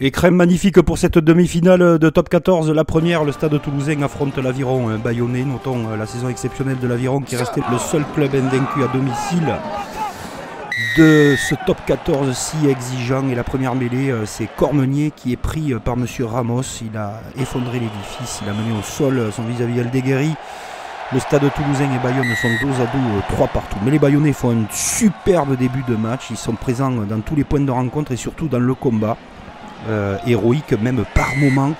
Et crème magnifique pour cette demi-finale de top 14. La première, le stade toulousain affronte l'Aviron bayonnais. Notons la saison exceptionnelle de l'Aviron qui est resté le seul club invaincu à domicile de ce top 14 si exigeant. Et la première mêlée, c'est Cormenier qui est pris par monsieur Ramos. Il a effondré l'édifice, il a mené au sol son vis-à-vis Aldeguerri. Le stade toulousain et Bayonne sont dos à dos, 3 partout. Mais les Bayonnais font un superbe début de match. Ils sont présents dans tous les points de rencontre et surtout dans le combat. Héroïque même par moment.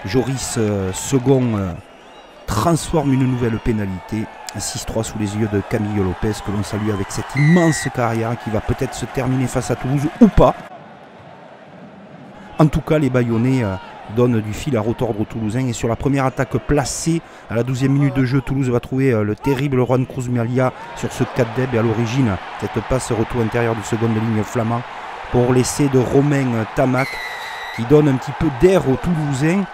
Joris Second transforme une nouvelle pénalité. 6-3 sous les yeux de Camille Lopez que l'on salue avec cette immense carrière qui va peut-être se terminer face à Toulouse ou pas. En tout cas, les Bayonnais donnent du fil à retordre aux Toulousains. Et sur la première attaque placée à la 12e minute de jeu, Toulouse va trouver le terrible Juan Cruz Malia sur ce 4-deb. Et à l'origine, cette passe retour intérieur du seconde ligne flamand pour l'essai de Romain Tamac qui donne un petit peu d'air aux Toulousains,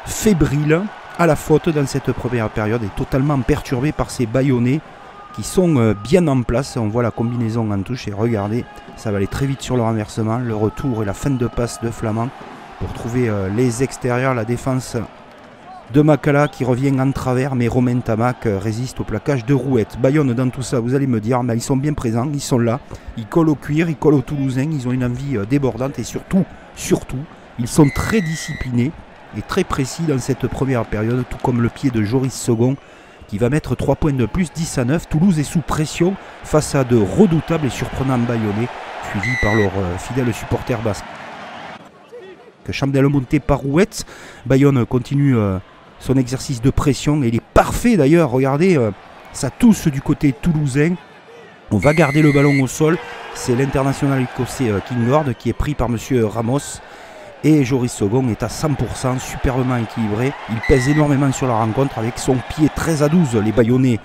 fébrile à la faute dans cette première période et totalement perturbé par ces Bayonnais qui sont bien en place. On voit la combinaison en touche et regardez, ça va aller très vite sur le renversement, le retour et la fin de passe de Flamand pour trouver les extérieurs, la défense de Makala qui revient en travers, mais Romain Tamac résiste au plaquage de Rouette. Bayonne dans tout ça, vous allez me dire, mais ils sont bien présents, ils sont là, ils collent au cuir, ils collent aux Toulousains, ils ont une envie débordante et surtout, ils sont très disciplinés et très précis dans cette première période, tout comme le pied de Joris Second qui va mettre 3 points de plus, 10-9. Toulouse est sous pression face à de redoutables et surprenants Bayonnais, suivis par leurs fidèles supporters basques. Chandelle montée par Rouette, Bayonne continue son exercice de pression et il est parfait d'ailleurs, regardez, ça touche du côté toulousain. On va garder le ballon au sol, c'est l'international écossais Kingord qui est pris par monsieur Ramos. Et Joris Second est à 100%, superbement équilibré. Il pèse énormément sur la rencontre avec son pied 13-12. Les Bayonnais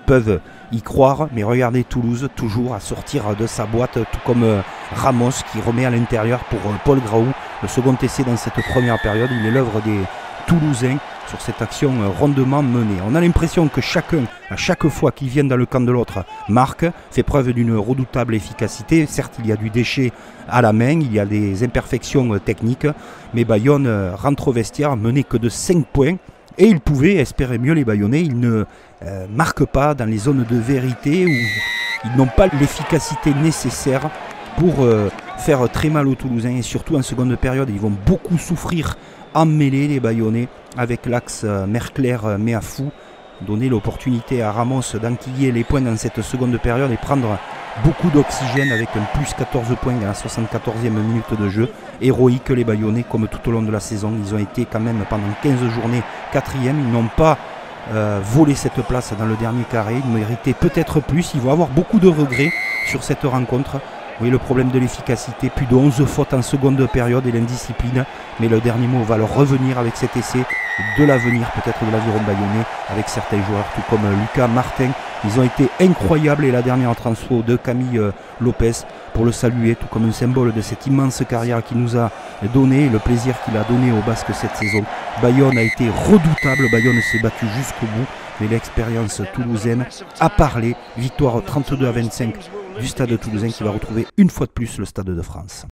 peuvent y croire, mais regardez Toulouse toujours à sortir de sa boîte, tout comme Ramos qui remet à l'intérieur pour Paul Graou. Le second essai dans cette première période, il est l'œuvre des Toulousains sur cette action rondement menée. On a l'impression que chacun, à chaque fois qu'il vient dans le camp de l'autre, marque, fait preuve d'une redoutable efficacité. Certes, il y a du déchet à la main, il y a des imperfections techniques, mais Bayonne rentre au vestiaire mené que de 5 points. Et ils pouvaient espérer mieux les Bayonnais. Ils ne marquent pas dans les zones de vérité où ils n'ont pas l'efficacité nécessaire pour faire très mal aux Toulousains. Et surtout en seconde période, ils vont beaucoup souffrir en mêlée les Bayonnais avec l'axe Merclair-Méafou. Donner l'opportunité à Ramos d'enquiller les points dans cette seconde période et prendre beaucoup d'oxygène avec un plus 14 points à la 74e minute de jeu. Héroïque les Bayonnais comme tout au long de la saison. Ils ont été quand même pendant 15 journées 4e. Ils n'ont pas volé cette place dans le dernier carré. Ils méritaient peut-être plus. Ils vont avoir beaucoup de regrets sur cette rencontre. Oui, le problème de l'efficacité, plus de 11 fautes en seconde période et l'indiscipline. Mais le dernier mot va leur revenir avec cet essai de l'avenir peut-être de l'Aviron bayonnais avec certains joueurs tout comme Lucas Martin. Ils ont été incroyables et la dernière transfo de Camille Lopez pour le saluer tout comme un symbole de cette immense carrière qu'il nous a donné, le plaisir qu'il a donné aux Basques cette saison. Bayonne a été redoutable, Bayonne s'est battu jusqu'au bout, mais l'expérience toulousaine a parlé. Victoire 32-25 du stade toulousain qui va retrouver une fois de plus le Stade de France.